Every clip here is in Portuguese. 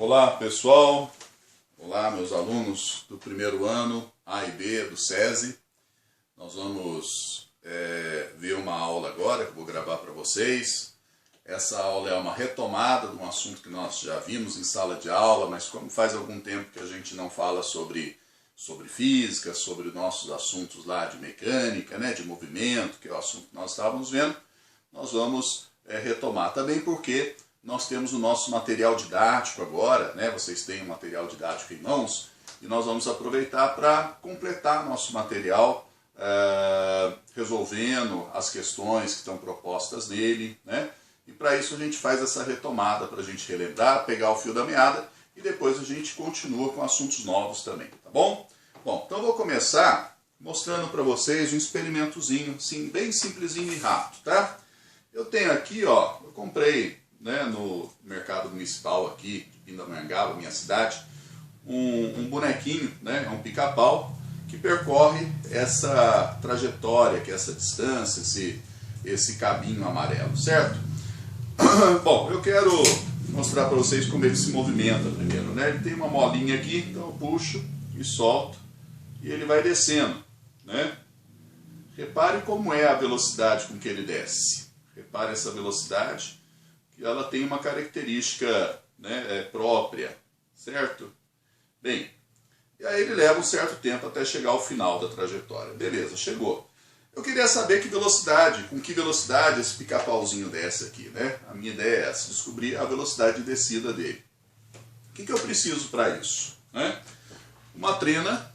Olá pessoal, olá meus alunos do primeiro ano A e B do SESI. Nós vamos ver uma aula agora que eu vou gravar para vocês. Essa aula é uma retomada de um assunto que nós já vimos em sala de aula, mas como faz algum tempo que a gente não fala sobre física, sobre nossos assuntos lá de mecânica, né, de movimento, que é o assunto que nós estávamos vendo, nós vamos retomar também porque nós temos o nosso material didático agora, né? Vocês têm o material didático em mãos, e nós vamos aproveitar para completar nosso material, resolvendo as questões que estão propostas nele, né? E para isso a gente faz essa retomada, para a gente relembrar, pegar o fio da meada, e depois a gente continua com assuntos novos também, tá bom? Bom, então eu vou começar mostrando para vocês um experimentozinho, assim, bem simplesinho e rápido, tá? Eu tenho aqui, ó, eu comprei, né, no mercado municipal aqui de Pindamonhangaba, minha cidade, um bonequinho, né, um pica-pau, que percorre essa trajetória, que é essa distância, esse cabinho amarelo, certo? Bom, eu quero mostrar para vocês como ele se movimenta primeiro, né? Ele tem uma molinha aqui, então eu puxo e solto, e ele vai descendo, né? Repare como é a velocidade com que ele desce. Repare essa velocidade, que ela tem uma característica, né, própria, certo? Bem, e aí ele leva um certo tempo até chegar ao final da trajetória. Beleza, chegou. Eu queria saber com que velocidade esse pica-pauzinho desce aqui, né? A minha ideia é essa, descobrir a velocidade de descida dele. O que eu preciso para isso, né? Uma trena,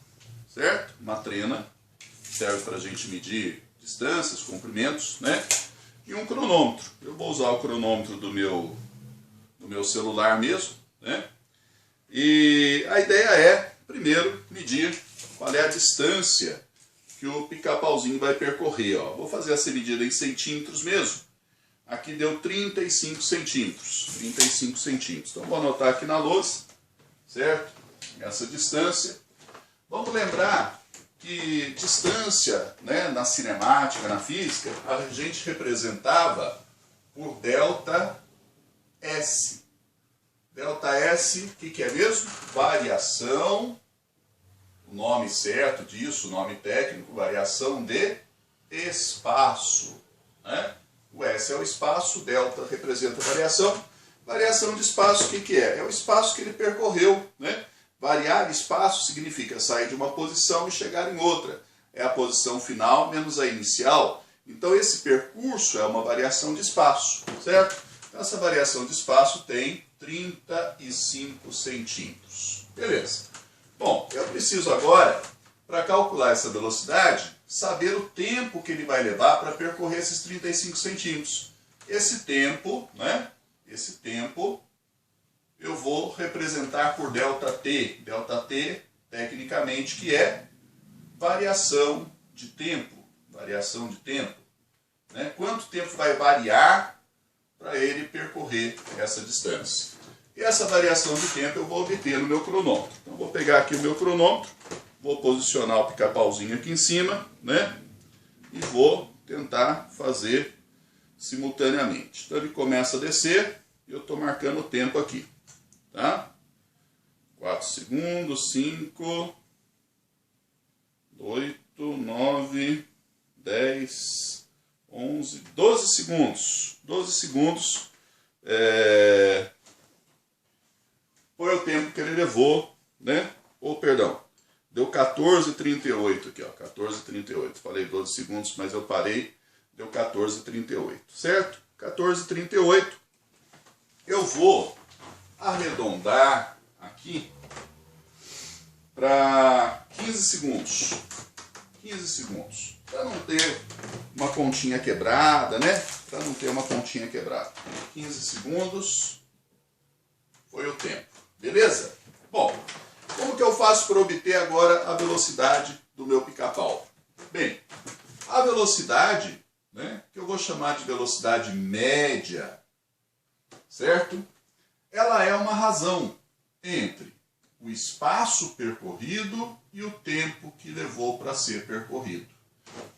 certo? Uma trena serve para a gente medir distâncias, comprimentos, né? E um cronômetro. Eu vou usar o cronômetro do meu celular mesmo, né? E a ideia é, primeiro, medir qual é a distância que o pica-pauzinho vai percorrer. Ó. Vou fazer essa medida em centímetros mesmo. Aqui deu 35 centímetros. 35 centímetros. Então vou anotar aqui na lousa, certo? Essa distância. Vamos lembrar que distância, né, na cinemática, na física, a gente representava por delta S. Delta S, o que é mesmo? Variação, o nome certo disso, o nome técnico, variação de espaço. Né? O S é o espaço, o delta representa a variação. Variação de espaço, o que é? É o espaço que ele percorreu, né? Variar espaço significa sair de uma posição e chegar em outra. É a posição final menos a inicial. Então esse percurso é uma variação de espaço, certo? Então essa variação de espaço tem 35 centímetros. Beleza. Bom, eu preciso agora, para calcular essa velocidade, saber o tempo que ele vai levar para percorrer esses 35 centímetros. Esse tempo, né? Esse tempo eu vou representar por ΔT. ΔT, tecnicamente, que é variação de tempo. Variação de tempo. Né? Quanto tempo vai variar para ele percorrer essa distância? E essa variação de tempo eu vou obter no meu cronômetro. Então, vou pegar aqui o meu cronômetro, vou posicionar o pica-pauzinho aqui em cima, né? E vou tentar fazer simultaneamente. Então, ele começa a descer e eu estou marcando o tempo aqui. Tá? 4 segundos, 5, 8, 9, 10, 11, 12 segundos. 12 segundos foi o tempo que ele levou, né? Ou, perdão, deu 14,38 aqui, ó, 14,38. Falei 12 segundos, mas eu parei, deu 14,38, certo? 14,38. Eu vou arredondar aqui para 15 segundos. 15 segundos. Para não ter uma pontinha quebrada, né? Para não ter uma pontinha quebrada. 15 segundos foi o tempo. Beleza? Bom, como que eu faço para obter agora a velocidade do meu pica-pau? Bem, a velocidade, né, que eu vou chamar de velocidade média, certo? Ela é uma razão entre o espaço percorrido e o tempo que levou para ser percorrido.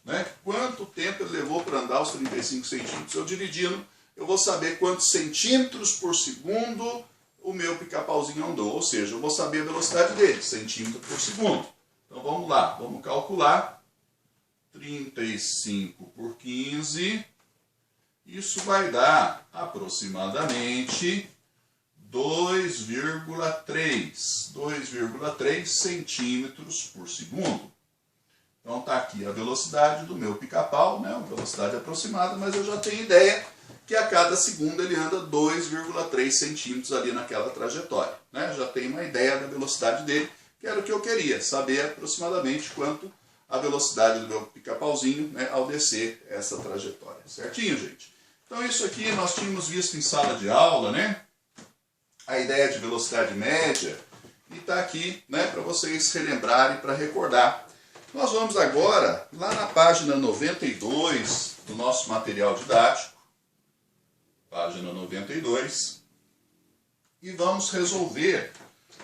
Né? Quanto tempo ele levou para andar os 35 centímetros? Eu dividindo, eu vou saber quantos centímetros por segundo o meu pica-pauzinho andou, ou seja, eu vou saber a velocidade dele, centímetro por segundo. Então vamos lá, vamos calcular 35 por 15, isso vai dar aproximadamente 2,3 centímetros por segundo. Então está aqui a velocidade do meu pica-pau, né? Uma velocidade aproximada, mas eu já tenho ideia que a cada segundo ele anda 2,3 centímetros ali naquela trajetória, né? Já tenho uma ideia da velocidade dele, que era o que eu queria, saber aproximadamente quanto a velocidade do meu pica-pauzinho, né, ao descer essa trajetória. Certinho, gente? Então isso aqui nós tínhamos visto em sala de aula, né? A ideia de velocidade média, e está aqui, né, para vocês relembrarem, para recordar. Nós vamos agora lá na página 92 do nosso material didático, página 92, e vamos resolver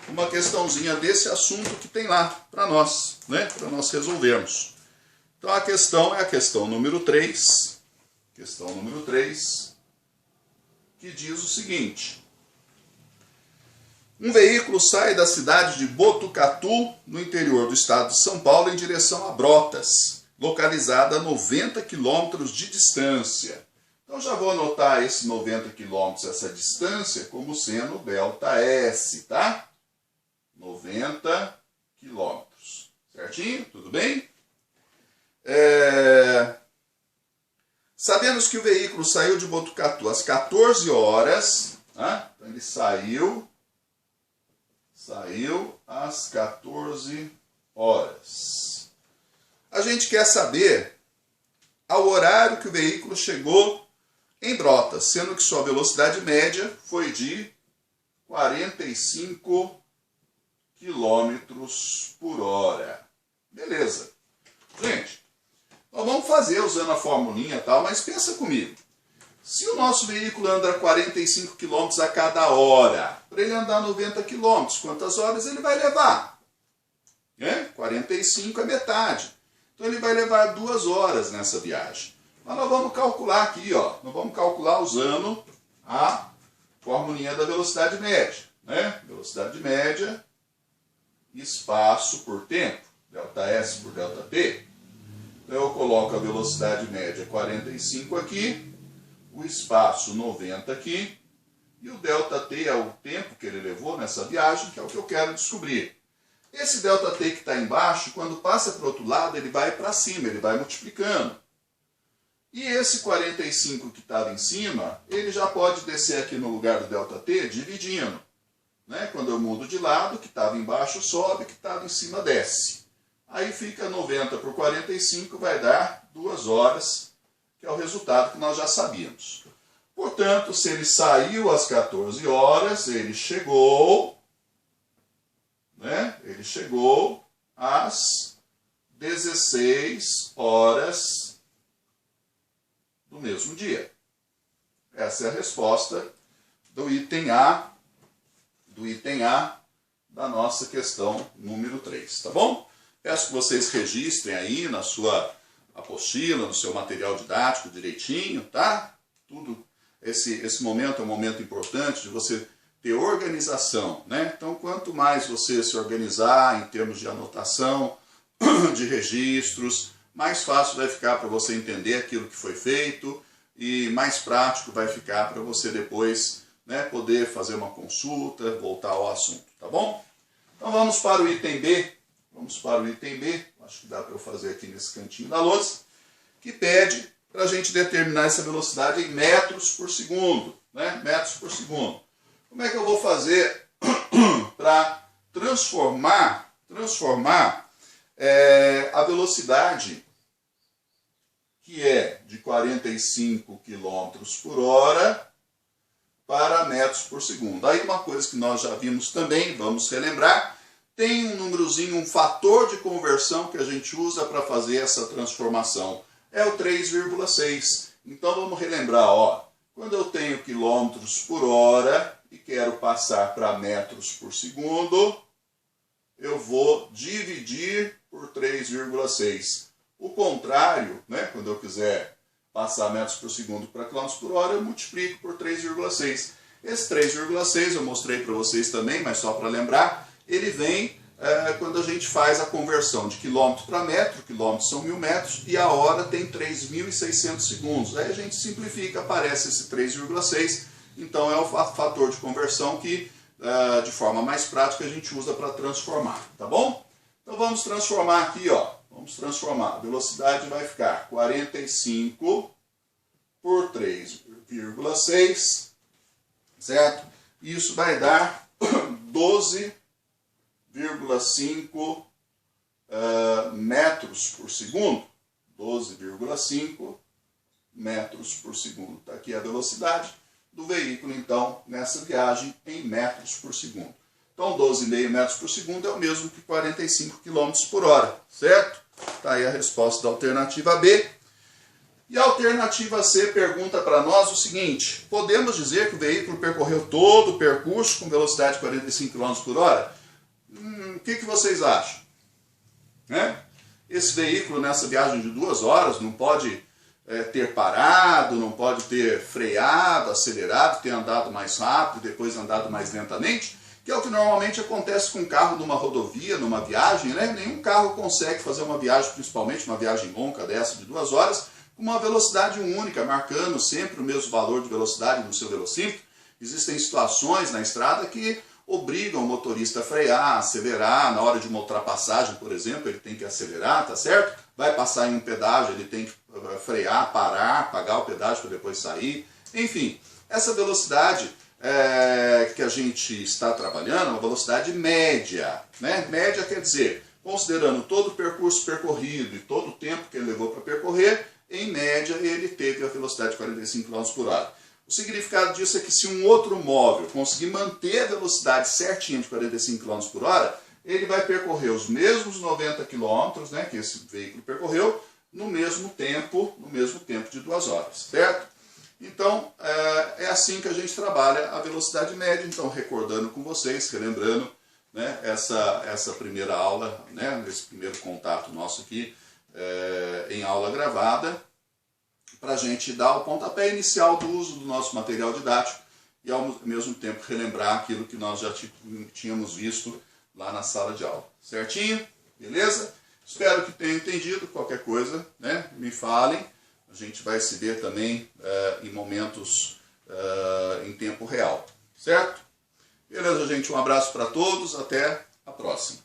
uma questãozinha desse assunto que tem lá para nós, né, para nós resolvermos. Então a questão é a questão número 3, que diz o seguinte: um veículo sai da cidade de Botucatu, no interior do estado de São Paulo, em direção a Brotas, localizada a 90 quilômetros de distância. Então já vou anotar esse 90 quilômetros, essa distância, como sendo ΔS, tá? 90 quilômetros. Certinho? Tudo bem? Sabemos que o veículo saiu de Botucatu às 14 horas, tá? Então ele saiu às 14 horas. A gente quer saber ao horário que o veículo chegou em Brotas, sendo que sua velocidade média foi de 45 km por hora. Beleza. Gente, nós vamos fazer usando a formulinha e tal, mas pensa comigo. Se o nosso veículo anda 45 km a cada hora, para ele andar 90 km, quantas horas ele vai levar? 45 é metade. Então ele vai levar 2 horas nessa viagem. Mas nós vamos calcular aqui, ó. Nós vamos calcular usando a formulinha da velocidade média, né? Velocidade média, espaço por tempo, ΔS por ΔT. Então eu coloco a velocidade média 45 aqui, o espaço 90 aqui, e o ΔT é o tempo que ele levou nessa viagem, que é o que eu quero descobrir. Esse ΔT que está embaixo, quando passa para o outro lado, ele vai para cima, ele vai multiplicando. E esse 45 que estava em cima, ele já pode descer aqui no lugar do ΔT dividindo. Né? Quando eu mudo de lado, o que estava embaixo sobe, o que estava em cima desce. Aí fica 90 por 45, vai dar 2 horas, que é o resultado que nós já sabíamos. Portanto, se ele saiu às 14 horas, ele chegou, né? Ele chegou às 16 horas do mesmo dia. Essa é a resposta do item A, da nossa questão número 3, tá bom? Peço que vocês registrem aí na sua apostila, no seu material didático direitinho, tá? Tudo, esse momento é um momento importante de você ter organização, né? Então, quanto mais você se organizar em termos de anotação, de registros, mais fácil vai ficar para você entender aquilo que foi feito e mais prático vai ficar para você depois, né, poder fazer uma consulta, voltar ao assunto, tá bom? Então vamos para o item B. Acho que dá para eu fazer aqui nesse cantinho da lousa, que pede para a gente determinar essa velocidade em metros por segundo, né? Metros por segundo. Como é que eu vou fazer para transformar a velocidade que é de 45 km por hora para metros por segundo? Aí uma coisa que nós já vimos também, vamos relembrar, tem um númerozinho, um fator de conversão que a gente usa para fazer essa transformação. É o 3,6. Então vamos relembrar, ó, quando eu tenho quilômetros por hora e quero passar para metros por segundo, eu vou dividir por 3,6. O contrário, né, quando eu quiser passar metros por segundo para quilômetros por hora, eu multiplico por 3,6. Esse 3,6 eu mostrei para vocês também, mas só para lembrar, ele vem quando a gente faz a conversão de quilômetro para metro, quilômetros são 1000 metros, e a hora tem 3.600 segundos. Aí a gente simplifica, aparece esse 3,6, então é o fator de conversão que, de forma mais prática, a gente usa para transformar, tá bom? Então vamos transformar aqui, ó. Vamos transformar. A velocidade vai ficar 45 por 3,6, certo? Isso vai dar 12,5 metros por segundo. 12,5 metros por segundo. Está aqui a velocidade do veículo, então, nessa viagem em metros por segundo. Então, 12,5 metros por segundo é o mesmo que 45 km por hora, certo? Está aí a resposta da alternativa B. E a alternativa C pergunta para nós o seguinte: podemos dizer que o veículo percorreu todo o percurso com velocidade de 45 km por hora? O que vocês acham? Né? Esse veículo, nessa viagem de 2 horas, não pode ter parado, não pode ter freado, acelerado, ter andado mais rápido, depois andado mais lentamente, que é o que normalmente acontece com um carro numa rodovia, numa viagem, né? Nenhum carro consegue fazer uma viagem, principalmente uma viagem longa dessa de 2 horas, com uma velocidade única, marcando sempre o mesmo valor de velocidade no seu velocímetro. Existem situações na estrada que obrigam o motorista a frear, acelerar. Na hora de uma ultrapassagem, por exemplo, ele tem que acelerar, tá certo? Vai passar em um pedágio, ele tem que frear, parar, pagar o pedágio para depois sair. Enfim, essa velocidade que a gente está trabalhando é uma velocidade média, né? Média quer dizer, considerando todo o percurso percorrido e todo o tempo que ele levou para percorrer, em média ele teve a velocidade de 45 km por hora. O significado disso é que se um outro móvel conseguir manter a velocidade certinha de 45 km por hora, ele vai percorrer os mesmos 90 km, né, que esse veículo percorreu, no mesmo tempo de 2 horas, certo? Então, é assim que a gente trabalha a velocidade média. Então, recordando com vocês, relembrando, né, essa primeira aula, né, esse primeiro contato nosso aqui, em aula gravada, para a gente dar o pontapé inicial do uso do nosso material didático e, ao mesmo tempo, relembrar aquilo que nós já tínhamos visto lá na sala de aula. Certinho? Beleza? Espero que tenham entendido. Qualquer coisa, né, me falem. A gente vai se ver também em momentos em tempo real. Certo? Beleza, gente? Um abraço para todos. Até a próxima.